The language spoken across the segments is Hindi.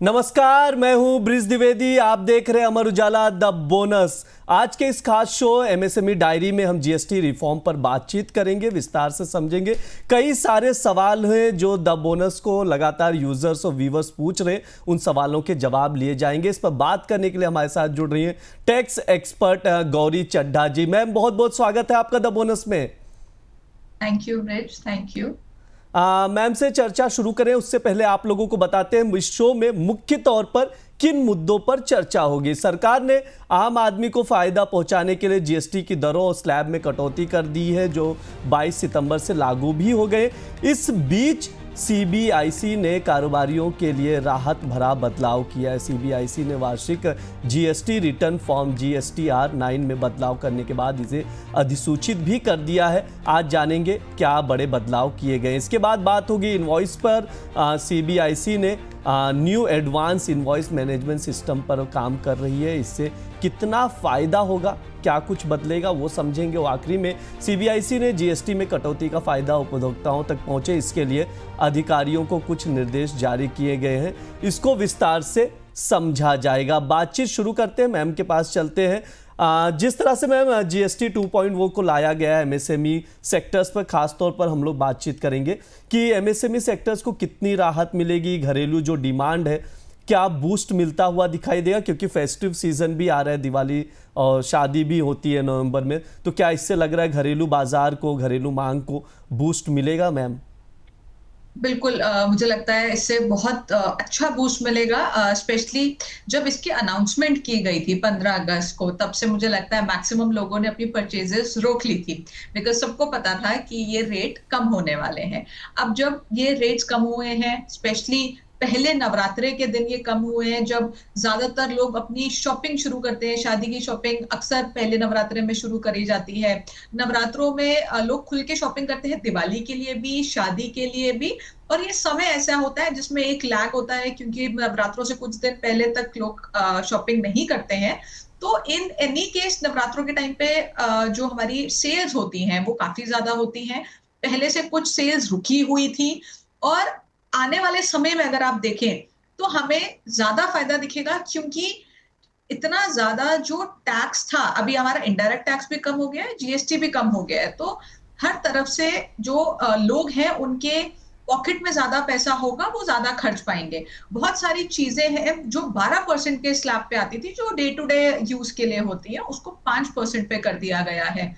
नमस्कार, मैं हूं ब्रिज द्विवेदी। आप देख रहे हैं अमर उजाला द बोनस। आज के इस खास शो एमएसएमई डायरी में हम जीएसटी रिफॉर्म पर बातचीत करेंगे, विस्तार से समझेंगे। कई सारे सवाल हैं जो द बोनस को लगातार यूजर्स और व्यूवर्स पूछ रहे हैं, उन सवालों के जवाब लिए जाएंगे। इस पर बात करने के लिए हमारे साथ जुड़ रही हैं टैक्स एक्सपर्ट गौरी चड्ढा जी। मैम, बहुत बहुत स्वागत है आपका द बोनस में। Thank you bridge, thank you. Ma'am से चर्चा शुरू करें उससे पहले आप लोगों को बताते हैं इस शो में मुख्य तौर पर किन मुद्दों पर चर्चा होगी। सरकार ने आम आदमी को फायदा पहुंचाने के लिए जीएसटी की दरों और स्लैब में कटौती कर दी है, जो 22 सितंबर से लागू भी हो गए। इस बीच सीबीआईसी ने कारोबारियों के लिए राहत भरा बदलाव किया है। सीबीआईसी ने वार्षिक जीएसटी रिटर्न फॉर्म जीएसटीआर 9 में बदलाव करने के बाद इसे अधिसूचित भी कर दिया है। आज जानेंगे क्या बड़े बदलाव किए गए। इसके बाद बात होगी इनवॉइस पर। सीबीआईसी ने new advance invoice management system पर काम कर रही है। इससे कितना फायदा होगा, क्या कुछ बदलेगा, वो समझेंगे। और आखिरी में सीबीआईसी ने जीएसटी में कटौती का फायदा उपभोक्ताओं तक पहुंचे, इसके लिए अधिकारियों को कुछ निर्देश जारी किए गए हैं। इसको विस्तार से समझा जाएगा। बातचीत शुरू करते हैं, मैम के पास चलते हैं। जिस तरह से मैम जीएसटी 2.0 को लाया गया है एमएसएमई सेक्टर्स पर, खास तौर पर हम लोग बातचीत करेंगे कि एमएसएमई सेक्टर्स को कितनी राहत मिलेगी। घरेलू जो डिमांड है, क्या बूस्ट मिलता हुआ दिखाई देगा, क्योंकि फेस्टिव सीजन भी आ रहा है, दिवाली और शादी भी होती है नवंबर में। तो क्या इससे लग रहा है घरेलू बाजार को, घरेलू मांग को बूस्ट मिलेगा मैम? बिल्कुल, मुझे लगता है इससे बहुत अच्छा बूस्ट मिलेगा। स्पेशली जब इसकी अनाउंसमेंट की गई थी 15 अगस्त को, तब से मुझे लगता है मैक्सिमम लोगों ने अपनी परचेजेस रोक ली थी, बिकॉज सबको पता था कि ये रेट कम होने वाले हैं। अब जब ये रेट्स कम हुए हैं, स्पेशली पहले नवरात्रे के दिन ये कम हुए हैं, जब ज्यादातर लोग अपनी शॉपिंग शुरू करते हैं। शादी की शॉपिंग अक्सर पहले नवरात्रे में शुरू करी जाती है। नवरात्रों में लोग खुल के शॉपिंग करते हैं, दिवाली के लिए भी, शादी के लिए भी। और ये समय ऐसा होता है जिसमें एक लैग होता है, क्योंकि नवरात्रों से कुछ दिन पहले तक लोग शॉपिंग नहीं करते हैं। तो इन एनी केस नवरात्रों के टाइम पे जो हमारी सेल्स होती हैं वो काफी ज्यादा होती हैं। पहले से कुछ सेल्स रुकी हुई थी, और आने वाले समय में अगर आप देखें तो हमें ज्यादा फायदा दिखेगा, क्योंकि इतना ज्यादा जो टैक्स था, अभी हमारा इनडायरेक्ट टैक्स भी कम हो गया है, जीएसटी भी कम हो गया है। तो हर तरफ से जो लोग हैं उनके पॉकेट में ज्यादा पैसा होगा, वो ज्यादा खर्च पाएंगे। बहुत सारी चीजें हैं जो 12% के स्लैब पे आती थी, जो डे टू डे यूज के लिए होती है, उसको 5% पे कर दिया गया है।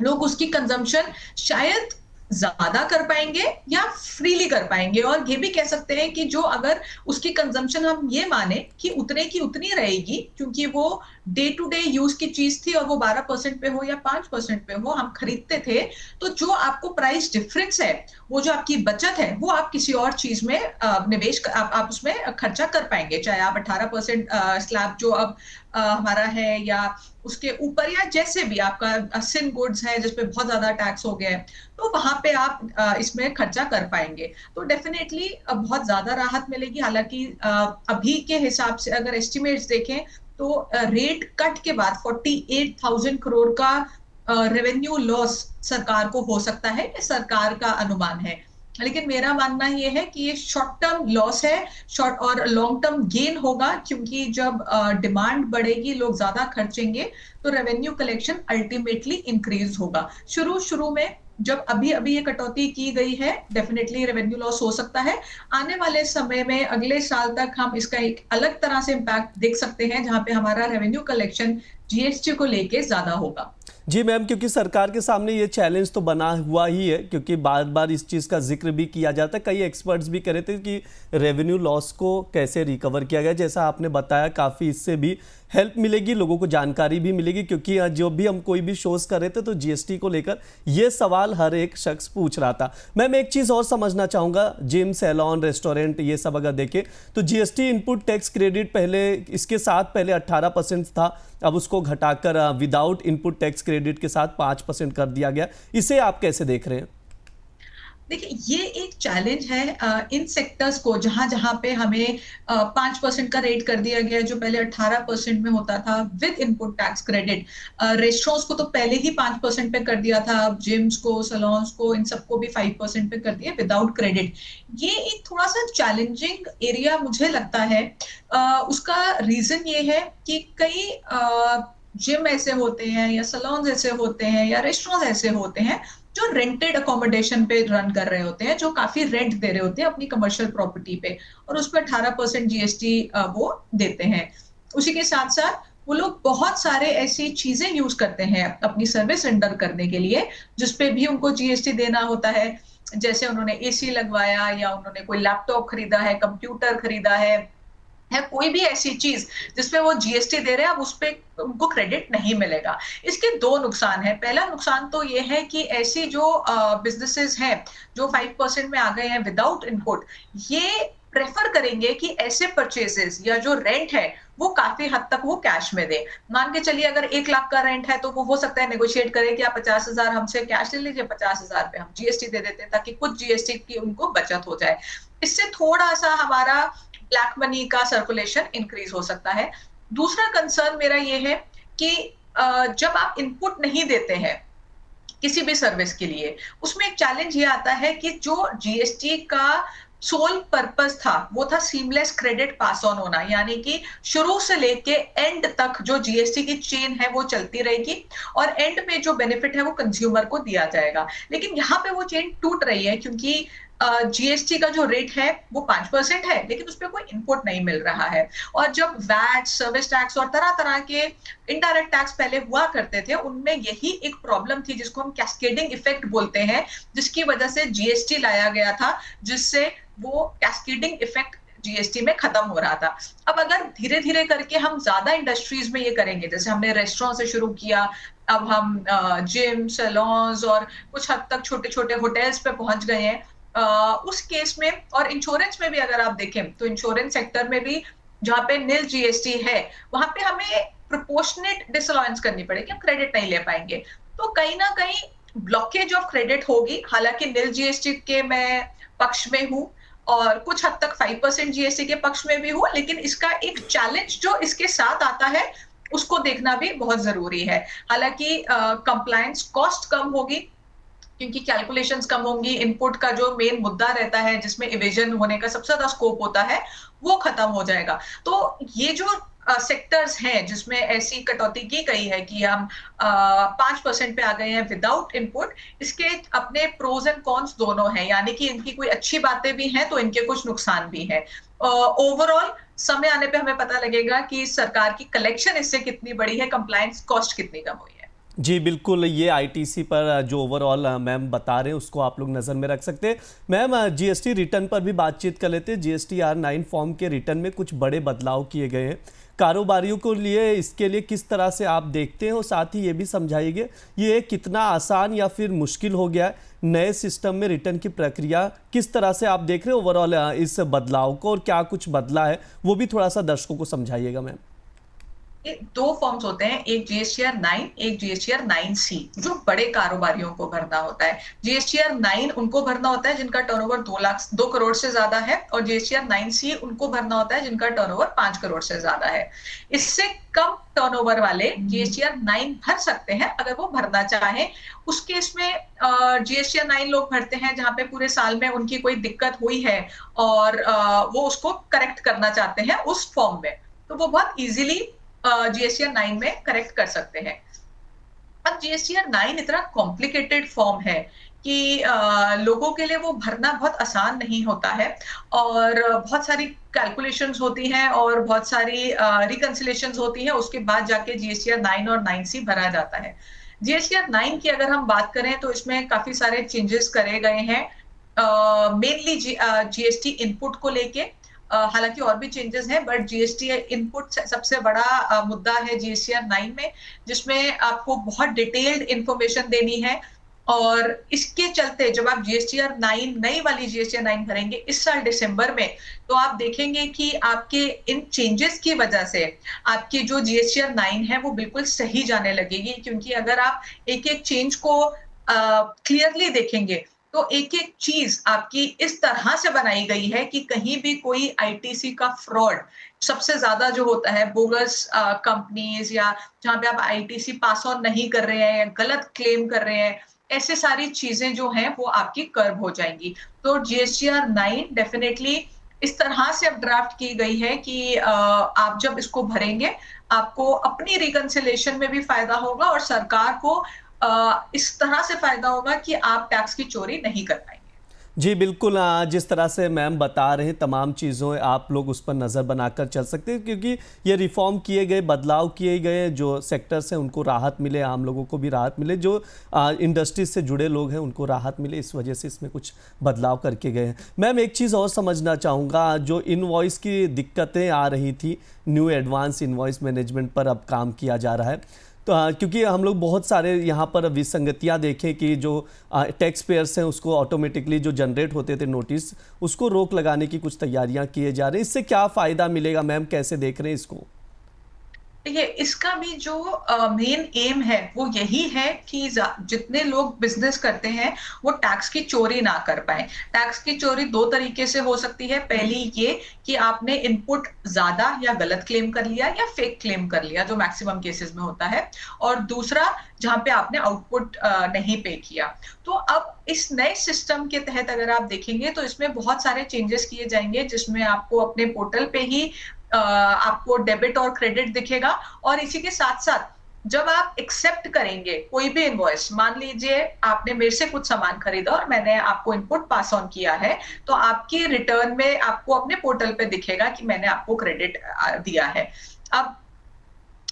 लोग उसकी कंजम्पशन शायद ज्यादा कर पाएंगे या फ्रीली कर पाएंगे। और ये भी कह सकते हैं कि जो अगर उसकी कंजम्पशन हम ये माने कि उतने की उतनी रहेगी, क्योंकि वो डे टू डे यूज की चीज थी, और वो 12% पे हो या 5% पे हो, हम खरीदते थे, तो जो आपको प्राइस डिफरेंस है, वो जो आपकी बचत है, वो आप किसी और चीज में निवेश आप उसमें खर्चा कर पाएंगे। चाहे आप 18% स्लैब जो अब हमारा है, या उसके ऊपर, या जैसे भी आपका सिन गुड्स है जिसपे बहुत ज्यादा टैक्स हो गया है, तो वहां पे आप इसमें खर्चा कर पाएंगे। तो डेफिनेटली बहुत ज्यादा राहत मिलेगी। हालांकि अभी के हिसाब से अगर एस्टिमेट्स देखें तो रेट कट के बाद 48,000 करोड़ का रेवेन्यू लॉस सरकार को हो सकता है, ये सरकार का अनुमान है। लेकिन मेरा मानना ये है कि ये शॉर्ट टर्म लॉस है, शॉर्ट और लॉन्ग टर्म गेन होगा, क्योंकि जब डिमांड बढ़ेगी, लोग ज्यादा खर्चेंगे, तो रेवेन्यू कलेक्शन अल्टीमेटली इंक्रीज होगा। शुरू में जब अभी अभी ये कटौती की गई है, डेफिनेटली रेवेन्यू लॉस हो सकता है। आने वाले समय में अगले साल तक हम इसका एक अलग तरह से इंपैक्ट देख सकते हैं, जहां पे हमारा रेवेन्यू कलेक्शन जीएसटी को लेके ज्यादा होगा। जी मैम, क्योंकि सरकार के सामने ये चैलेंज तो बना हुआ ही है, क्योंकि बार बार इस चीज़ का जिक्र भी किया जाता है। कई एक्सपर्ट्स भी कह रहे थे कि रेवेन्यू लॉस को कैसे रिकवर किया गया। जैसा आपने बताया, काफ़ी इससे भी हेल्प मिलेगी, लोगों को जानकारी भी मिलेगी, क्योंकि जो भी हम कोई भी शोज कर रहे थे तो जीएसटी को लेकर ये सवाल हर एक शख्स पूछ रहा था। मैम, एक चीज़ और समझना चाहूँगा, जिम, सैलॉन, रेस्टोरेंट, ये सब अगर देखें तो जीएसटी इनपुट टैक्स क्रेडिट पहले इसके साथ पहले 18% था, अब उसको घटाकर विदाउट इनपुट टैक्स क्रेडिट के साथ 5% कर दिया गया। इसे आप कैसे देख रहे हैं? देखिए, ये एक चैलेंज है इन सेक्टर्स को जहां जहां पे हमें 5% का रेट कर दिया गया है, जो पहले 18% में होता था with input tax credit. Restaurants को तो पहले ही 5% पे कर दिया था, अब जिम्स को, सलोन्स को, इन सबको भी 5% पे कर दिया विदाउट क्रेडिट। ये एक थोड़ा सा चैलेंजिंग एरिया मुझे लगता है। उसका रीजन ये है कि कई जिम ऐसे होते हैं या सलोन्स ऐसे होते हैं या रेस्टोरेंट्स ऐसे होते हैं जो रेंटेड अकोमोडेशन पे रन कर रहे होते हैं, जो काफी रेंट दे रहे होते हैं अपनी कमर्शियल प्रॉपर्टी पे, और उस पर 18% जीएसटी वो देते हैं। उसी के साथ साथ वो लोग बहुत सारे ऐसी चीजें यूज करते हैं अपनी सर्विस रेंडर करने के लिए, जिसपे भी उनको जीएसटी देना होता है। जैसे उन्होंने एसी लगवाया, या उन्होंने कोई लैपटॉप खरीदा है, कंप्यूटर खरीदा है कोई भी ऐसी चीज जिसपे वो जीएसटी दे रहे हैं, अब उस पे उनको क्रेडिट नहीं मिलेगा। इसके दो नुकसान है। पहला नुकसान तो ये है कि ऐसी जो बिजनेसेस हैं जो 5% में आ गए हैं विदाउट इनपुट, ये प्रेफर करेंगे कि ऐसे परचेजेस या जो रेंट है वो काफी हद तक वो कैश में दे। मान के चलिए अगर 1 लाख का रेंट है तो वो हो सकता है नेगोशिएट करे कि आप 50,000 हमसे कैश ले लीजिए, 50,000 पे हम जीएसटी दे देते हैं, ताकि कुछ जीएसटी की उनको बचत हो जाए। इससे थोड़ा सा हमारा ब्लैक मनी का सर्कुलेशन इंक्रीज हो सकता है। दूसरा कंसर्न मेरा ये है कि जब आप इनपुट नहीं देते हैं किसी भी सर्विस के लिए, उसमें एक चैलेंज ये आता है कि जो जीएसटी का सोल पर्पस था वो था सीमलेस क्रेडिट पास ऑन होना, यानी कि शुरू से लेके एंड तक जो जीएसटी की चेन है वो चलती रहेगी और एंड में जो बेनिफिट है वो कंज्यूमर को दिया जाएगा। लेकिन यहाँ पे वो चेन टूट रही है, क्योंकि जीएसटी का जो रेट है वो 5% है, लेकिन उस पर कोई इनपुट नहीं मिल रहा है। और जब वैट, सर्विस टैक्स और तरह तरह के इनडायरेक्ट टैक्स पहले हुआ करते थे, उनमें यही एक प्रॉब्लम थी जिसको हम कैस्केडिंग इफेक्ट बोलते हैं, जिसकी वजह से जीएसटी लाया गया था, जिससे वो कैस्केडिंग इफेक्ट जीएसटी में खत्म हो रहा था। अब अगर धीरे धीरे करके हम ज्यादा इंडस्ट्रीज में ये करेंगे, जैसे हमने रेस्टोरेंट से शुरू किया, अब हम जिम, सैलून्स और कुछ हद तक छोटे छोटे होटल्स पे पहुंच गए हैं, उस केस में, और इंश्योरेंस में भी अगर आप देखें तो इंश्योरेंस सेक्टर में भी जहां पे नील जीएसटी है, वहां पे हमें प्रोपोर्शनेट डिसअलाउंस करनी पड़ेगी, हम क्रेडिट नहीं ले पाएंगे। तो कहीं ना कहीं ब्लॉकेज ऑफ क्रेडिट होगी। हालांकि नील जीएसटी के मैं पक्ष में हूं और कुछ हद तक 5% जीएसटी के पक्ष में भी हूं, लेकिन इसका एक चैलेंज जो इसके साथ आता है उसको देखना भी बहुत जरूरी है। हालांकि कंप्लायंस कॉस्ट कम होगी, क्योंकि कैलकुलेशंस कम होंगी, इनपुट का जो मेन मुद्दा रहता है जिसमें इवेजन होने का सबसे ज्यादा स्कोप होता है वो खत्म हो जाएगा। तो ये जो सेक्टर्स हैं जिसमें ऐसी कटौती की गई है कि हम 5% पे आ गए हैं विदाउट इनपुट, इसके अपने प्रोज एंड कॉन्स दोनों हैं, यानी कि इनकी कोई अच्छी बातें भी हैं तो इनके कुछ नुकसान भी हैं। ओवरऑल समय आने पे हमें पता लगेगा कि सरकार की कलेक्शन इससे कितनी बड़ी है, कंप्लायंस कॉस्ट कितनी कम हुई है। जी बिल्कुल, ये आईटीसी पर जो ओवरऑल मैम बता रहे हैं उसको आप लोग नज़र में रख सकते हैं। मैम, जीएसटी रिटर्न पर भी बातचीत कर लेते हैं। जीएसटी R9 फॉर्म के रिटर्न में कुछ बड़े बदलाव किए गए हैं कारोबारियों को लिए, इसके लिए किस तरह से आप देखते हैं, और साथ ही ये भी समझाइए ये कितना आसान या फिर मुश्किल हो गया है नए सिस्टम में रिटर्न की प्रक्रिया, किस तरह से आप देख रहे हैं ओवरऑल इस बदलाव को, और क्या कुछ बदला है वो भी थोड़ा सा दर्शकों को समझाइएगा मैम। दो फॉर्म्स होते हैं, एक जीएसटीआर 9, एक जीएसटीआर 9C, जो बड़े कारोबारियों को भरना होता है। जीएसटीआर 9 उनको भरना होता है जिनका टर्नओवर 2 करोड़ से ज्यादा है, और जीएसटीआर 9C उनको भरना होता है जिनका टर्नओवर 5 करोड़ से ज्यादा है। इससे कम टर्नओवर वाले जीएसटीआर 9 भर सकते हैं अगर वो भरना चाहें। उस केस में जीएसटीआर 9 लोग भरते हैं जहां पे पूरे साल में उनकी कोई दिक्कत हुई है और वो उसको करेक्ट करना चाहते हैं उस फॉर्म में, तो वो बहुत इजीली जीएसटीआर 9 में करेक्ट कर सकते हैं। अब जीएसटीआर 9 इतना कॉम्प्लिकेटेड फॉर्म है कि लोगों के लिए वो भरना बहुत आसान नहीं होता है, और बहुत सारी कैलकुलेशंस होती हैं और बहुत सारी रिकंसिलेशंस होती हैं, उसके बाद जाके जीएसटीआर 9 और 9C भरा जाता है। जीएसटीआर 9 की अगर हम बात करें तो इसमें काफी सारे चेंजेस करे गए हैं, मेनली जीएसटी इनपुट को लेके। हालांकि और भी चेंजेस हैं, बट जीएसटी इनपुट सबसे बड़ा मुद्दा है जीएसटीआर 9 में, जिसमें आपको बहुत डिटेल्ड इंफॉर्मेशन देनी है। और इसके चलते जब आप जीएसटीआर 9 नई वाली जीएसटीआर 9 भरेंगे इस साल दिसंबर में, तो आप देखेंगे कि आपके इन चेंजेस की वजह से आपकी जो जीएसटीआर 9 है वो बिल्कुल सही जाने लगेगी। क्योंकि अगर आप एक एक चेंज को क्लियरली देखेंगे तो एक-एक चीज़ आपकी इस तरह से बनाई गई है कि कहीं भी कोई आईटीसी का फ्रॉड सबसे ज़्यादा जो होता है बोगस कंपनीज़ या जहाँ पे आप आईटीसी पास ऑन नहीं कर रहे हैं या गलत क्लेम कर रहे हैं, ऐसे सारी चीज़ें जो हैं वो आपकी कर्ब हो जाएँगी। तो जीएसटीआर 9 डेफिनिटली इस तरह से अब ड्राफ्ट की गई है कि आप जब इसको भरेंगे, आपको अपनी रिकन्सिलिएशन में भी फ़ायदा होगा और सरकार को इस तरह से फ़ायदा होगा कि आप टैक्स की चोरी नहीं कर पाएँगे। जी बिल्कुल, जिस तरह से मैम बता रहे हैं तमाम चीज़ों आप लोग उस पर नज़र बनाकर चल सकते हैं, क्योंकि ये रिफॉर्म किए गए, बदलाव किए गए, जो सेक्टर्स हैं उनको राहत मिले, आम लोगों को भी राहत मिले, जो इंडस्ट्री से जुड़े लोग हैं उनको राहत मिले, इस वजह से इसमें कुछ बदलाव करके गए हैं। मैम एक चीज़ और समझना चाहूँगा, जो इनवॉइस की दिक्कतें आ रही थी, न्यू एडवांस इनवॉइस मैनेजमेंट पर अब काम किया जा रहा है, तो क्योंकि हम लोग बहुत सारे यहाँ पर विसंगतियाँ देखें कि जो टैक्स पेयर्स हैं उसको ऑटोमेटिकली जो जनरेट होते थे नोटिस, उसको रोक लगाने की कुछ तैयारियाँ किए जा रही हैं। इससे क्या फ़ायदा मिलेगा मैम, कैसे देख रहे हैं इसको? देखिए, इसका भी जो मेन एम है, वो यही है कि जितने लोग बिज़नेस करते हैं, वो टैक्स की चोरी ना कर पाएँ। टैक्स की चोरी 2 तरीके से हो सकती है। पहली ये कि आपने इनपुट ज़्यादा या गलत क्लेम कर लिया या फेक क्लेम कर लिया, जो मैक्सिमम केसेज़ में होता है। और दूसरा, जहाँ पे आपने आउटपुट नहीं पे किया। तो अब इस नए सिस्टम के तहत अगर आप देखेंगे, तो इसमें बहुत सारे चेंजेस किए जाएँगे, जिसमें आपको अपने पोर्टल पे ही आपको डेबिट और क्रेडिट दिखेगा और इसी के साथ-साथ जब आप एक्सेप्ट करेंगे कोई भी इनवॉइस, मान लीजिए आपने मेरे से कुछ सामान खरीदा और मैंने आपको इनपुट पास ऑन किया है, तो आपकी रिटर्न में आपको अपने पोर्टल पे दिखेगा कि मैंने आपको क्रेडिट दिया है। अब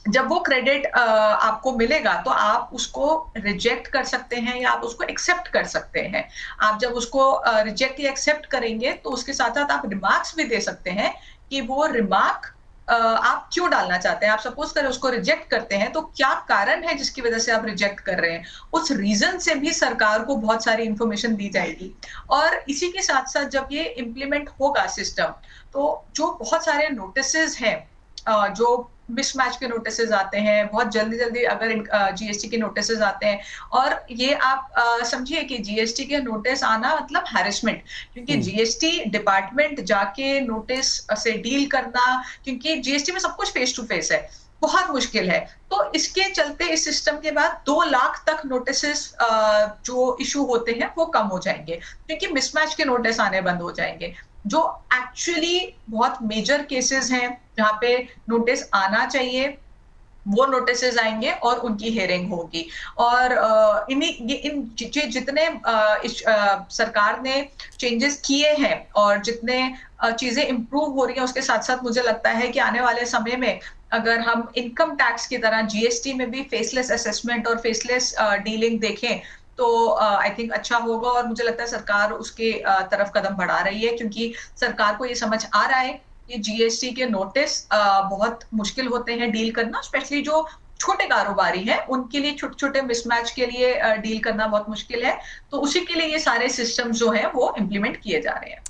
जब वो क्रेडिट आपको मिलेगा तो आप उसको रिजेक्ट कर सकते हैं या आप उसको एक्सेप्ट कर सकते हैं। आप जब उसको रिजेक्ट या एक्सेप्ट करेंगे, तो उसके साथ-साथ आप रिमार्क्स भी दे सकते हैं कि वो रिमार्क आप क्यों डालना चाहते हैं। आप सपोज़ करें उसको रिजेक्ट करते हैं, तो क्या कारण है जिसकी वज़ह से आप रिजेक्ट कर रहे हैं? उस रीज़न से भी सरकार को बहुत सारी इन्फॉर्मेशन दी जाएगी। और इसी के साथ-साथ जब ये इम्प्लीमेंट होगा सिस्टम, तो जो बहुत सारे नोटिसेज़ हैं जो मिसमैच के नोटिसेज़ आते हैं, बहुत जल्दी-जल्दी अगर जीएसटी के नोटिसेज़ आते हैं और ये आप समझिए कि जीएसटी के नोटिस आना मतलब हैरेसमेंट, क्योंकि हम्म। जीएसटी डिपार्टमेंट जाके नोटिस से डील करना, क्योंकि जीएसटी में सब कुछ फेस टू फेस है, बहुत मुश्किल है। तो इसके चलते इस सिस्टम के बाद 2 लाख तक नोटिसेज़ जो इश्यू होते हैं वो कम हो जाएँगे, क्योंकि मिसमैच के नोटिस आने बंद हो जाएँगे। जो एक्चुअली बहुत मेजर केसेस हैं जहाँ पे नोटिस आना चाहिए, वो नोटिसेस आएँगे और उनकी हियरिंग होगी। और जितने सरकार ने चेंजेस किए हैं और जितने चीज़ें इम्प्रूव हो रही हैं, उसके साथ-साथ मुझे लगता है कि आने वाले समय में अगर हम इनकम टैक्स की तरह जीएसटी में भी फेसलेस असेसमेंट और फेसलेस डीलिंग देखें, तो आई थिंक अच्छा होगा और मुझे लगता है सरकार उसके तरफ कदम बढ़ा रही है, क्योंकि सरकार को ये समझ आ रहा है कि जीएसटी के नोटिस बहुत मुश्किल होते हैं डील करना, स्पेशली जो छोटे कारोबारी हैं, उनके लिए छोटे-छोटे मिसमैच के लिए डील करना बहुत मुश्किल है। तो उसी के लिए ये सारे सिस्टम्स जो हैं वो इम्प्लीमेंट किए जा रहे हैं।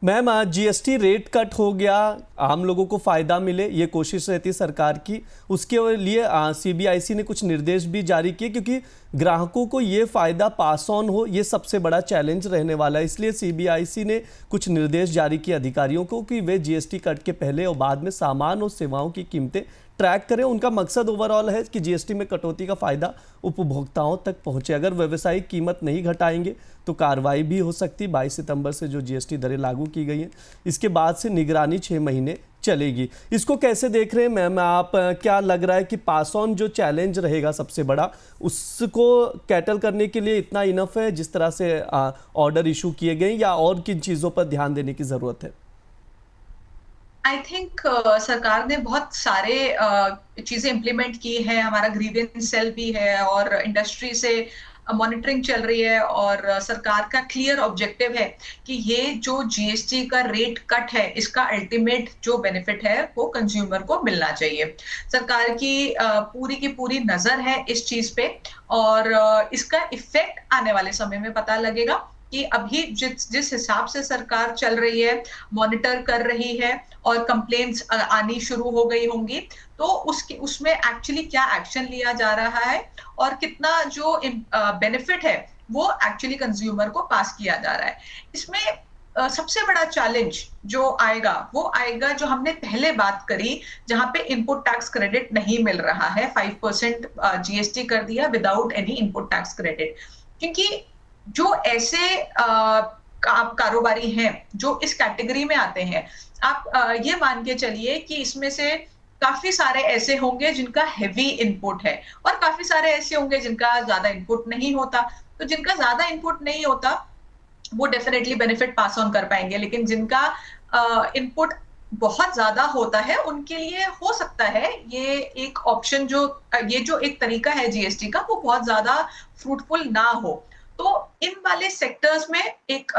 मैम जीएसटी रेट कट हो गया, आम लोगों को फ़ायदा मिले, ये कोशिश रहती है सरकार की। उसके लिए सीबीआईसी ने कुछ निर्देश भी जारी किए, क्योंकि ग्राहकों को ये फ़ायदा पास ऑन हो, ये सबसे बड़ा चैलेंज रहने वाला है। इसलिए सीबीआईसी ने कुछ निर्देश जारी किए अधिकारियों को कि वे जीएसटी कट के पहले और बाद में सामान और सेवाओं की कीमतें ट्रैक करें। उनका मकसद ओवरऑल है कि जीएसटी में कटौती का फ़ायदा उपभोक्ताओं तक पहुंचे। अगर व्यावसायिक कीमत नहीं घटाएंगे तो कार्रवाई भी हो सकती। 22 सितंबर से जो जीएसटी दरें लागू की गई हैं, इसके बाद से निगरानी 6 महीने चलेगी। इसको कैसे देख रहे हैं मैम आप? क्या लग रहा है कि पास ऑन जो चैलेंज रहेगा सबसे बड़ा, उसको कैटल करने के लिए इतना इनफ है जिस तरह से ऑर्डर इशू किए गए, या और किन चीज़ों पर ध्यान देने की ज़रूरत है? आई थिंक सरकार ने बहुत सारे चीजें इम्प्लीमेंट की है। हमारा ग्रीवेंस सेल भी है और इंडस्ट्री से मॉनिटरिंग चल रही है और सरकार का क्लियर ऑब्जेक्टिव है कि ये जो जीएसटी का रेट कट है, इसका अल्टीमेट जो बेनिफिट है वो कंज्यूमर को मिलना चाहिए। सरकार की पूरी नजर है इस चीज पे और इसका इफेक्ट आने वाले समय में पता लगेगा। कि अभी जिस जिस हिसाब से सरकार चल रही है, मॉनिटर कर रही है और कंप्लेंट्स आनी शुरू हो गई होंगी, तो उसमें एक्चुअली क्या एक्शन लिया जा रहा है और कितना जो बेनिफिट है वो एक्चुअली कंज्यूमर को पास किया जा रहा है। इसमें सबसे बड़ा चैलेंज जो आएगा वो आएगा जो हमने पहले बात करी, जहां पे इनपुट टैक्स क्रेडिट नहीं मिल रहा है, 5% जीएसटी कर दिया without any input tax credit. क्योंकि जो ऐसे कारोबारी हैं जो इस कैटेगरी में आते हैं, आप ये मान के चलिए कि इसमें से काफी सारे ऐसे होंगे जिनका हेवी इनपुट है और काफी सारे ऐसे होंगे जिनका ज्यादा इनपुट नहीं होता। तो जिनका ज्यादा इनपुट नहीं होता वो डेफिनेटली बेनिफिट पास ऑन कर पाएंगे, लेकिन जिनका इनपुट बहुत ज्यादा होता है उनके लिए हो सकता है ये एक ऑप्शन जो ये जो एक तरीका है जीएसटी का वो बहुत ज्यादा फ्रूटफुल ना हो। तो इन वाले सेक्टर्स में एक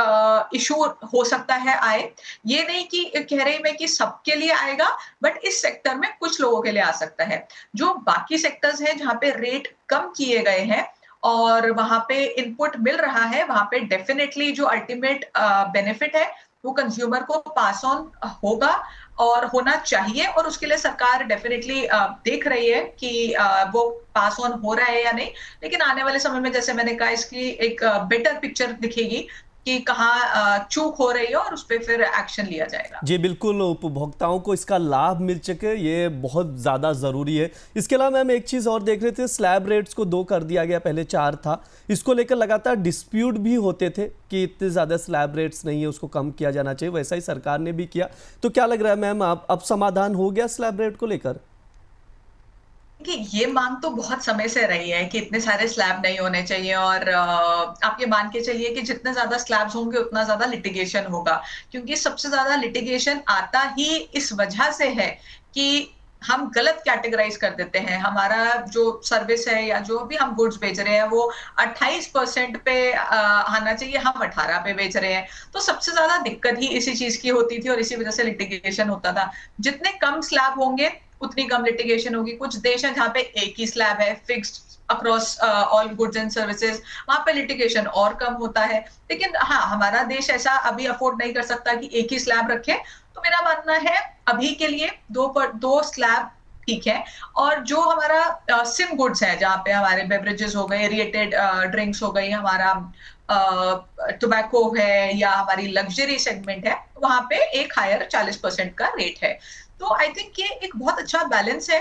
इशू हो सकता है आए। ये नहीं कि कह रही मैं कि सबके लिए आएगा, बट इस सेक्टर में कुछ लोगों के लिए आ सकता है। जो बाकी सेक्टर्स हैं जहां पे रेट कम किए गए हैं और वहां पे इनपुट मिल रहा है, वहां पे डेफिनेटली जो अल्टीमेट बेनिफिट है वो कंज्यूमर को पास ऑन होगा और होना चाहिए, और उसके लिए सरकार डेफिनेटली देख रही है कि वो पास ऑन हो रहा है या नहीं। लेकिन आने वाले समय में जैसे मैंने कहा इसकी एक बेटर पिक्चर दिखेगी कि कहाँ चूक हो रही है और उस पर फिर एक्शन लिया जाएगा। जी बिल्कुल, उपभोक्ताओं को इसका लाभ मिल सके ये बहुत ज़्यादा ज़रूरी है। इसके अलावा मैम एक चीज़ और देख रहे थे, स्लैब रेट्स को 2 कर दिया गया, पहले 4 था। इसको लेकर लगातार डिस्प्यूट भी होते थे कि इतने ज़्यादा स्लैब रेट्स नहीं है, उसको कम किया जाना चाहिए, वैसा ही सरकार ने भी किया। तो क्या लग रहा है मैम, अब समाधान हो गया स्लैब रेट को लेकर? देखिए, ये मांग तो बहुत समय से रही है कि इतने सारे स्लैब नहीं होने चाहिए, और आप ये मान के चलिए कि जितने ज्यादा स्लैब्स होंगे उतना ज्यादा लिटिगेशन होगा, क्योंकि सबसे ज्यादा लिटिगेशन आता ही इस वजह से है कि हम गलत कैटेगराइज कर देते हैं। हमारा जो सर्विस है या जो भी हम गुड्स बेच रहे हैं वो 28% पे आना चाहिए, हम 18 पे बेच रहे हैं। तो सबसे ज्यादा दिक्कत ही इसी चीज की होती थी और इसी वजह से लिटिगेशन होता था। जितने कम स्लैब होंगे उतनी कम लिटिगेशन होगी। कुछ देश हैं जहाँ पे एक ही स्लैब है fixed across all goods and services, वहां पे लिटिगेशन और कम होता है। लेकिन हाँ, हमारा देश ऐसा अभी अफोर्ड नहीं कर सकता कि एक ही स्लैब रखे, तो मेरा मानना है अभी के लिए दो स्लैब ठीक है। और जो हमारा सिम गुड्स है, जहाँ पे हमारे बेवरेजेस हो गए, एरिएटेड ड्रिंक्स हो गई, हमारा टोबैको है या हमारी लग्जरी सेगमेंट है, वहां पे एक हायर 40% का रेट है। तो आई थिंक ये एक बहुत अच्छा बैलेंस है,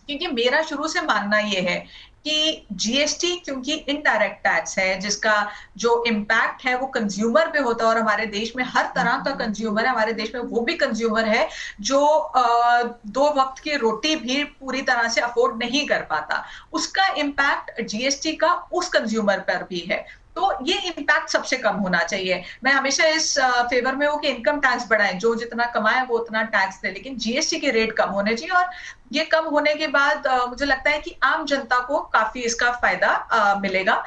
क्योंकि मेरा शुरू से मानना ये है कि जीएसटी क्योंकि इनडायरेक्ट टैक्स है जिसका जो इम्पैक्ट है वो कंज्यूमर पे होता है, और हमारे देश में हर तरह का कंज्यूमर है। हमारे देश में वो भी कंज्यूमर है जो 2 वक्त की रोटी भी पूरी तरह से अफोर्ड नहीं कर पाता, उसका इम्पैक्ट जीएसटी का उस कंज्यूमर पर भी है। तो ये इम्पैक्ट सबसे कम होना चाहिए। मैं हमेशा इस फेवर में हूँ कि इनकम टैक्स बढ़ाएं, जो जितना कमाए वो उतना टैक्स दे, लेकिन जीएसटी के रेट कम होने चाहिए। और ये कम होने के बाद मुझे लगता है कि आम जनता को काफी इसका फायदा मिलेगा।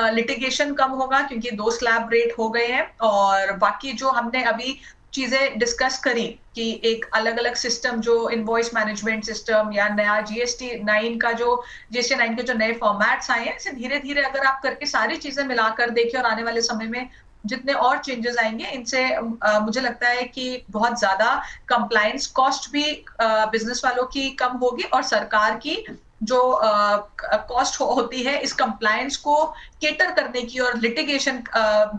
लिटिगेशन कम होगा क्योंकि 2 स्लैब रेट हो गए हैं, और बाकी जो हमने अभी चीजें डिस्कस करी कि एक अलग अलग सिस्टम, जो इनवॉइस मैनेजमेंट सिस्टम या नया जीएसटी 9 के जो नए फॉर्मेट्स आए हैं, इसे धीरे धीरे अगर आप करके सारी चीजें मिलाकर देखें और आने वाले समय में जितने और चेंजेस आएंगे, इनसे मुझे लगता है कि बहुत ज्यादा कंप्लायंस कॉस्ट भी बिजनेस वालों की कम होगी, और सरकार की जो कॉस्ट होती है इस कंप्लायंस को केटर करने की और लिटिगेशन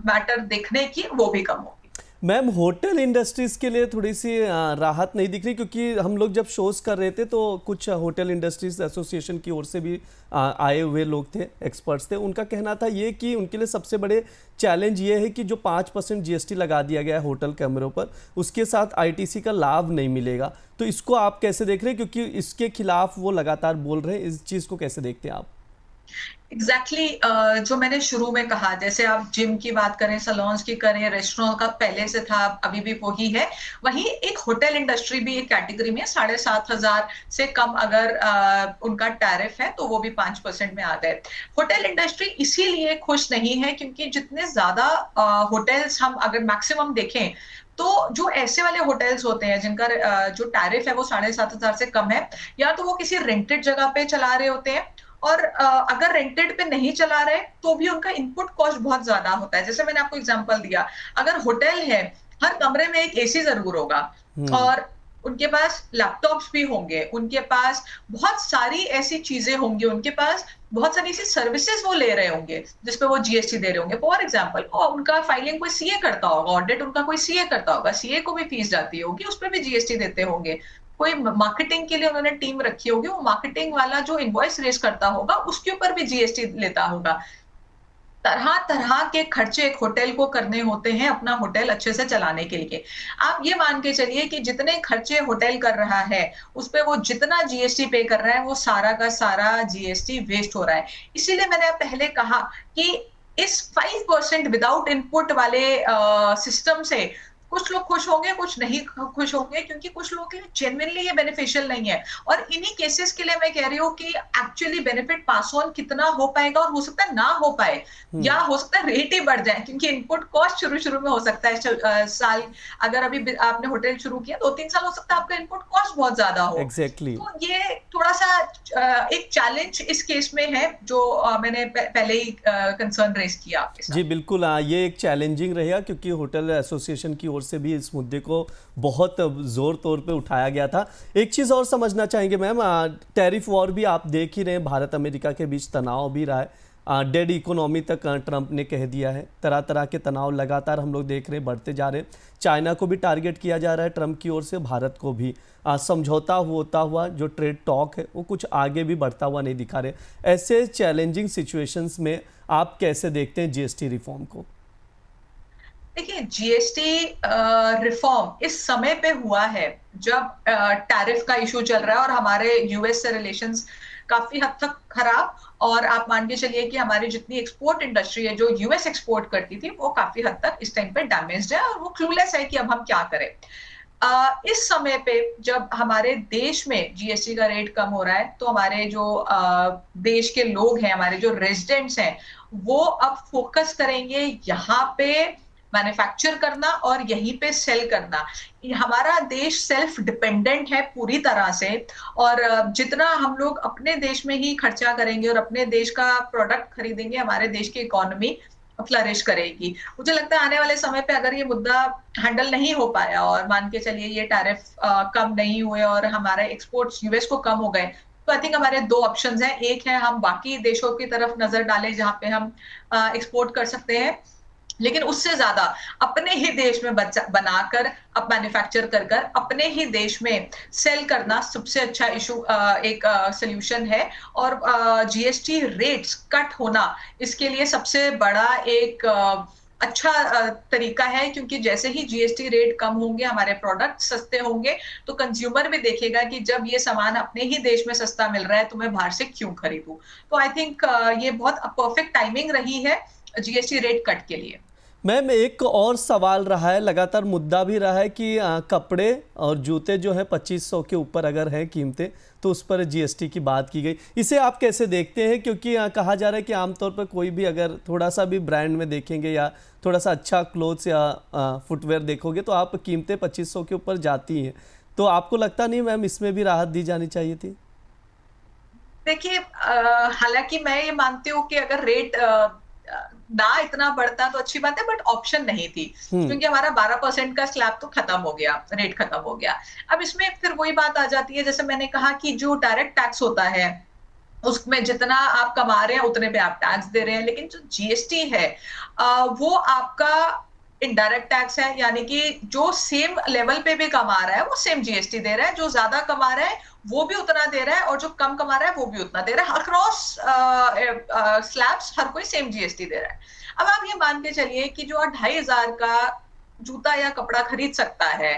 मैटर देखने की, वो भी कम होगी। मैम, होटल इंडस्ट्रीज़ के लिए थोड़ी सी राहत नहीं दिख रही, क्योंकि हम लोग जब शोज़ कर रहे थे तो कुछ होटल इंडस्ट्रीज एसोसिएशन की ओर से भी आए हुए लोग थे, एक्सपर्ट्स थे, उनका कहना था ये कि उनके लिए सबसे बड़े चैलेंज ये है कि जो 5% जीएसटी लगा दिया गया है होटल कमरों पर, उसके साथ आईटीसी का लाभ नहीं मिलेगा। तो इसको आप कैसे देख रहे हैं, क्योंकि इसके खिलाफ वो लगातार बोल रहे हैं, इस चीज़ को कैसे देखते हैं आप? एग्जैक्टली जो मैंने शुरू में कहा, जैसे आप जिम की बात करें, सलोन्स की करें, रेस्टोरेंट का पहले से था, अभी भी वही है, वहीं एक होटल इंडस्ट्री भी एक कैटेगरी में 7,500 से कम अगर उनका टैरिफ है तो वो भी 5% में आ गए। होटल इंडस्ट्री इसीलिए खुश नहीं है क्योंकि जितने ज्यादा होटल्स हम अगर मैक्सिमम देखें, तो जो ऐसे वाले होटल्स होते हैं जिनका जो टैरिफ है वो 7,500 से कम है, या तो वो किसी रेंटेड जगह पे चला रहे होते हैं, और अगर रेंटेड पे नहीं चला रहे तो भी उनका इनपुट कॉस्ट बहुत ज्यादा होता है। जैसे मैंने आपको एग्जांपल दिया, अगर होटल है, हर कमरे में एक एसी जरूर होगा, हम्म। और उनके पास लैपटॉप्स भी होंगे, उनके पास बहुत सारी ऐसी चीजें होंगी, उनके पास बहुत सारी ऐसी सर्विसेज वो ले रहे होंगे जिसपे वो जीएसटी दे रहे होंगे। फॉर एग्जांपल, और उनका फाइलिंग कोई सीए करता होगा, ऑडिट उनका कोई सीए करता होगा, सीए को भी फीस जाती होगी, उस पर भी जीएसटी देते होंगे। कोई मार्केटिंग के लिए उन्होंने टीम रखी होगी, वो मार्केटिंग वाला जो इनवॉइस रेज करता होगा उसके ऊपर भी जीएसटी लेता होगा। तरह तरह के खर्चे एक होटल को करने होते हैं अपना होटल अच्छे से चलाने के लिए। आप ये मान के चलिए कि जितने खर्चे होटल कर रहा है, उस पे वो जितना जीएसटी पे कर रहा है, वो सारा का सारा जीएसटी वेस्ट हो रहा है। इसीलिए मैंने पहले कहा कि इस 5% विदाउट इनपुट वाले सिस्टम से कुछ लोग खुश होंगे, कुछ नहीं खुश होंगे, क्योंकि कुछ लोगों के लिए जेन्युइनली ये बेनिफिशियल नहीं है। और इन्हीं केसेस के लिए मैं कह रही हूँ कि एक्चुअली बेनिफिट पास ऑन कितना हो पाएगा, और हो सकता है ना हो पाए, या हो सकता है रेट ही बढ़ जाए, क्योंकि इनपुट कॉस्ट शुरू शुरू में हो सकता है साल, अगर अभी आपने होटल शुरू किया 2-3 साल, हो सकता है आपका इनपुट कॉस्ट बहुत ज्यादा हो। एग्जैक्टली। तो ये थोड़ा सा एक चैलेंज इस केस में है, जो मैंने पहले ही कंसर्न रेज किया आपके साथ। जी बिल्कुल, ये एक चैलेंजिंग रहेगा क्योंकि होटल एसोसिएशन की ओर से भी इस मुद्दे को बहुत जोर तौर पे उठाया गया था। एक चीज़ और समझना चाहेंगे मैम, टैरिफ वॉर भी आप देख ही रहे हैं, भारत अमेरिका के बीच तनाव भी रहा है, डेड इकोनॉमी तक ट्रंप ने कह दिया है। तरह तरह के तनाव लगातार हम लोग देख रहे हैं, बढ़ते जा रहे हैं। चाइना को भी टारगेट किया जा रहा है ट्रंप की ओर से, भारत को भी। समझौता होता हुआ जो ट्रेड टॉक है वो कुछ आगे भी बढ़ता हुआ नहीं दिखा रहे। ऐसे चैलेंजिंग सिचुएशंस में आप कैसे देखते हैं जीएसटी रिफॉर्म को? देखिए, जीएसटी रिफॉर्म इस समय पे हुआ है जब टैरिफ का इशू चल रहा है और हमारे यूएस से रिलेशंस काफी हद तक खराब, और आप मान के चलिए कि हमारी जितनी एक्सपोर्ट इंडस्ट्री है जो यूएस एक्सपोर्ट करती थी, वो काफी हद तक इस टाइम पे डैमेज्ड है, और वो क्लूलेस है कि अब हम क्या करें। इस समय पे जब हमारे देश में जीएसटी का रेट कम हो रहा है, तो हमारे जो देश के लोग हैं, हमारे जो रेजिडेंट्स हैं, वो अब फोकस करेंगे यहाँ पे मैन्युफैक्चर करना और यहीं पे सेल करना। हमारा देश सेल्फ डिपेंडेंट है पूरी तरह से, और जितना हम लोग अपने देश में ही खर्चा करेंगे और अपने देश का प्रोडक्ट खरीदेंगे, हमारे देश की इकोनॉमी फ्लरिश करेगी। मुझे लगता है आने वाले समय पे अगर ये मुद्दा हैंडल नहीं हो पाया, और मान के चलिए ये टैरिफ कम नहीं हुए और हमारे एक्सपोर्ट्स यूएस को कम हो गए, तो आई थिंक हमारे दो ऑप्शंस हैं। एक है हम बाकी देशों की तरफ नजर डालें जहां पे हम एक्सपोर्ट कर सकते हैं, लेकिन उससे ज्यादा अपने ही देश में बनाकर, अब मैन्युफैक्चर कर कर अपने ही देश में सेल करना सबसे अच्छा इशू, एक सोल्यूशन है। और जीएसटी रेट्स कट होना इसके लिए सबसे बड़ा एक अच्छा तरीका है, क्योंकि जैसे ही जीएसटी रेट कम होंगे, हमारे प्रोडक्ट सस्ते होंगे, तो कंज्यूमर भी देखेगा कि जब ये सामान अपने ही देश में सस्ता मिल रहा है तो मैं बाहर से क्यों खरीदूं। तो आई थिंक ये बहुत परफेक्ट टाइमिंग रही है जीएसटी रेट कट के लिए। मैम एक और सवाल रहा है, लगातार मुद्दा भी रहा है कि कपड़े और जूते जो है 2500 के ऊपर अगर हैं कीमतें, तो उस पर जीएसटी की बात की गई। इसे आप कैसे देखते हैं? क्योंकि कहा जा रहा है कि आमतौर पर कोई भी अगर थोड़ा सा भी ब्रांड में देखेंगे या थोड़ा सा अच्छा क्लोथ्स या फुटवेयर देखोगे तो आप कीमतें 2500 के ऊपर जाती हैं। तो आपको लगता नहीं मैम इसमें भी राहत दी जानी चाहिए थी? देखिए, हालांकि मैं ये मानती हूँ कि अगर रेट ना इतना बढ़ता तो अच्छी बात है, बट ऑप्शन नहीं थी, क्योंकि हमारा 12% का स्लैब तो खत्म हो गया, रेट खत्म हो गया। अब इसमें फिर वही बात आ जाती है, जैसे मैंने कहा कि जो डायरेक्ट टैक्स होता है उसमें जितना आप कमा रहे हैं उतने पे आप टैक्स दे रहे हैं, लेकिन जो जीएसटी है वो आपका इनडायरेक्ट टैक्स है, यानी कि जो सेम लेवल पे भी कमा रहा है वो सेम जीएसटी दे रहा है, जो ज्यादा कमा रहा है वो भी उतना दे रहा है, और जो कम कमा रहा है वो भी उतना दे रहा है। अक्रॉस स्लैब्स हर कोई सेम जीएसटी दे रहा है। अब आप ये मान के चलिए कि जो 2500 का जूता या कपड़ा खरीद सकता है,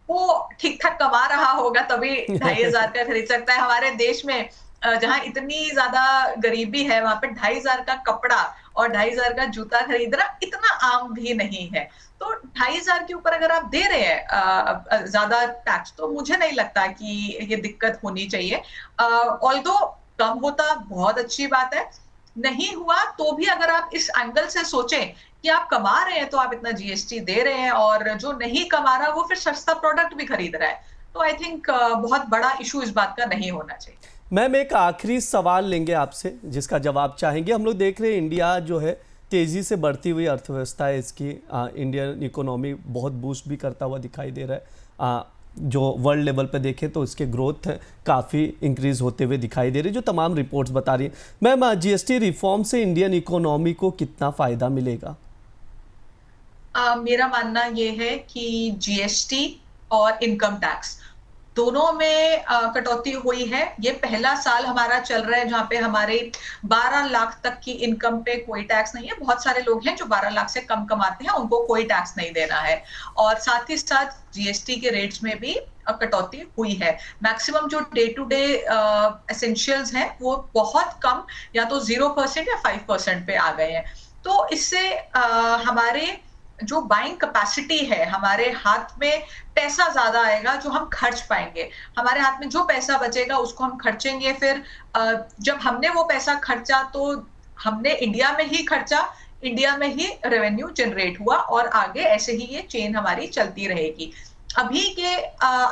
वो ठीक ठाक कमा रहा होगा तभी 2500 का खरीद सकता है। हमारे देश में जहां इतनी ज्यादा गरीबी है, वहां पे 2500 का कपड़ा और 2500 का जूता खरीदना इतना आम भी नहीं है। तो 2500 के ऊपर अगर आप दे रहे हैं ज्यादा टैक्स, तो मुझे नहीं लगता कि ये दिक्कत होनी चाहिए। ऑल्दो कम होता बहुत अच्छी बात है, नहीं हुआ तो भी अगर आप इस एंगल से सोचें कि आप कमा रहे हैं तो आप इतना जीएसटी दे रहे हैं, और जो नहीं कमा रहा वो फिर सस्ता प्रोडक्ट भी खरीद रहा है, तो आई थिंक बहुत बड़ा इशू इस बात का नहीं होना चाहिए। मैम एक आखिरी सवाल लेंगे आपसे जिसका जवाब चाहेंगे। हम लोग देख रहे हैं इंडिया जो है तेज़ी से बढ़ती हुई अर्थव्यवस्था है इसकी, इंडियन इकोनॉमी बहुत बूस्ट भी करता हुआ दिखाई दे रहा है। जो वर्ल्ड लेवल पे देखें तो इसके ग्रोथ काफ़ी इंक्रीज़ होते हुए दिखाई दे रही है, जो तमाम रिपोर्ट्स बता रही है। मैम जीएसटी रिफॉर्म से इंडियन इकोनॉमी को कितना फ़ायदा मिलेगा? मेरा मानना ये है कि जीएसटी और इनकम टैक्स दोनों में कटौती हुई है। ये पहला साल हमारा चल रहा है जहां पे हमारे 12 लाख तक की इनकम पे कोई टैक्स नहीं है। बहुत सारे लोग हैं जो 12 लाख से कम कमाते हैं, उनको कोई टैक्स नहीं देना है। और साथ ही साथ जीएसटी के रेट्स में भी कटौती हुई है। मैक्सिमम जो डे टू डे एसेंशियल्स हैं वो बहुत कम, या तो 0% या 5% पे आ गए हैं। तो इससे हमारे जो बाइंग कैपेसिटी है, हमारे हाथ में पैसा ज्यादा आएगा जो हम खर्च पाएंगे। हमारे हाथ में जो पैसा बचेगा उसको हम खर्चेंगे। फिर जब हमने वो पैसा खर्चा तो हमने इंडिया में ही खर्चा, इंडिया में ही रेवेन्यू जनरेट हुआ और आगे ऐसे ही ये चेन हमारी चलती रहेगी। अभी के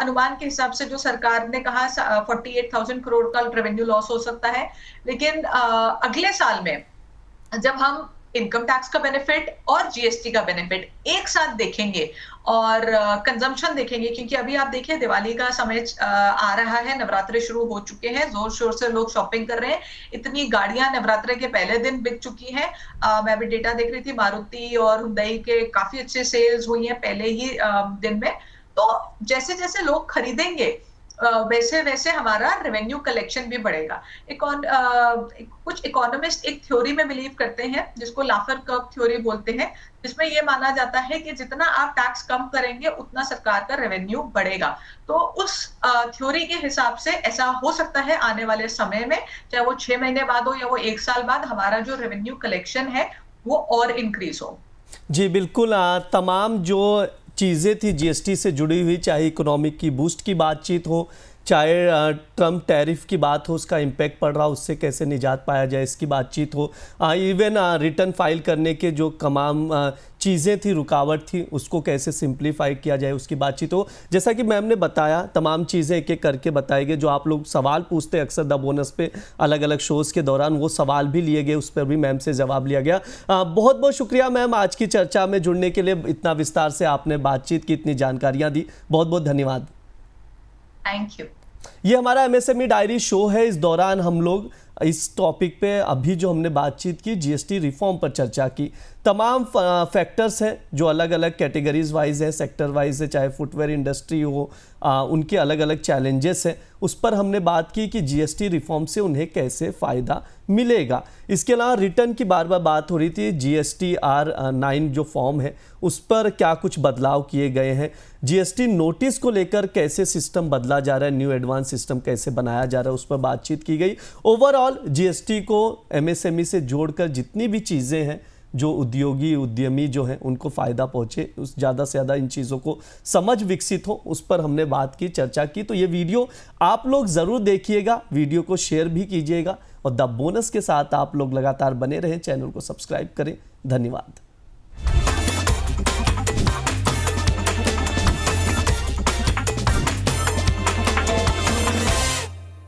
अनुमान के हिसाब से जो सरकार ने कहा 48,000 करोड़ का रेवेन्यू लॉस हो सकता है, लेकिन अगले साल में जब हम इनकम टैक्स का बेनिफिट और जीएसटी का बेनिफिट एक साथ देखेंगे और कंजम्पशन देखेंगे, क्योंकि अभी आप देखिए दिवाली का समय आ रहा है, नवरात्रे शुरू हो चुके हैं, जोर शोर से लोग शॉपिंग कर रहे हैं। इतनी गाड़ियां नवरात्रे के पहले दिन बिक चुकी हैं। मैं भी डेटा देख रही थी, मारुति और हुंडई के काफी अच्छे सेल्स हुई हैं पहले ही दिन में। तो जैसे जैसे लोग खरीदेंगे वैसे वैसे हमारा रेवेन्यू कलेक्शन भी बढ़ेगा। कुछ इकोनॉमिस्ट एक थ्योरी में बिलीव करते हैं जिसको लाफर कर्व थ्योरी बोलते हैं, जिसमें ये माना जाता है कि जितना आप टैक्स कम करेंगे उतना सरकार का रेवेन्यू बढ़ेगा। तो उस थ्योरी के हिसाब से ऐसा हो सकता है आने वाले समय में, चाहे वो 6 महीने बाद हो या वो 1 साल बाद, हमारा जो रेवेन्यू कलेक्शन है वो और इंक्रीज हो। जी बिल्कुल। तमाम जो चीज़ें थी जीएसटी से जुड़ी हुई, चाहे इकोनॉमिक की बूस्ट की बातचीत हो, चाहे ट्रम्प टैरिफ की बात हो, उसका इम्पैक्ट पड़ रहा हो, उससे कैसे निजात पाया जाए इसकी बातचीत हो, इवन रिटर्न फाइल करने के जो तमाम चीज़ें थी, रुकावट थी, उसको कैसे सिंप्लीफाई किया जाए उसकी बातचीत हो। जैसा कि मैम ने बताया, तमाम चीज़ें एक एक करके बताई गई। जो आप लोग सवाल पूछते हैं अक्सर द बोनस पे अलग अलग शोज़ के दौरान, वो सवाल भी लिए गए, उस पर भी मैम से जवाब लिया गया। बहुत बहुत शुक्रिया मैम, आज की चर्चा में जुड़ने के लिए। इतना विस्तार से आपने बातचीत की, इतनी जानकारियाँ दी, बहुत बहुत धन्यवाद। Thank you. ये हमारा एमएसएमई डायरी शो है। इस दौरान हम लोग इस टॉपिक पे अभी जो हमने बातचीत की, जीएसटी रिफॉर्म पर चर्चा की। तमाम फैक्टर्स हैं जो अलग अलग कैटेगरीज वाइज है, सेक्टर वाइज है, चाहे फुटवेयर इंडस्ट्री हो, उनके अलग अलग चैलेंजेस हैं, उस पर हमने बात की कि जीएसटी रिफॉर्म से उन्हें कैसे फ़ायदा मिलेगा। इसके अलावा रिटर्न की बार बार बात हो रही थी, GSTR-9 जो फॉर्म है उस पर क्या कुछ बदलाव किए गए हैं, जीएसटी नोटिस को लेकर कैसे सिस्टम बदला जा रहा है, न्यू एडवांस सिस्टम कैसे बनाया जा रहा है, उस पर बातचीत की गई। ओवरऑल जीएसटी को एमएसएमई से जोड़कर जितनी भी चीज़ें हैं, जो उद्योगी उद्यमी जो हैं उनको फ़ायदा पहुँचे, उस ज़्यादा से ज़्यादा इन चीज़ों को समझ विकसित हो, उस पर हमने बात की, चर्चा की। तो ये वीडियो आप लोग ज़रूर देखिएगा, वीडियो को शेयर भी कीजिएगा और द बोनस के साथ आप लोग लगातार बने रहें, चैनल को सब्सक्राइब करें। धन्यवाद।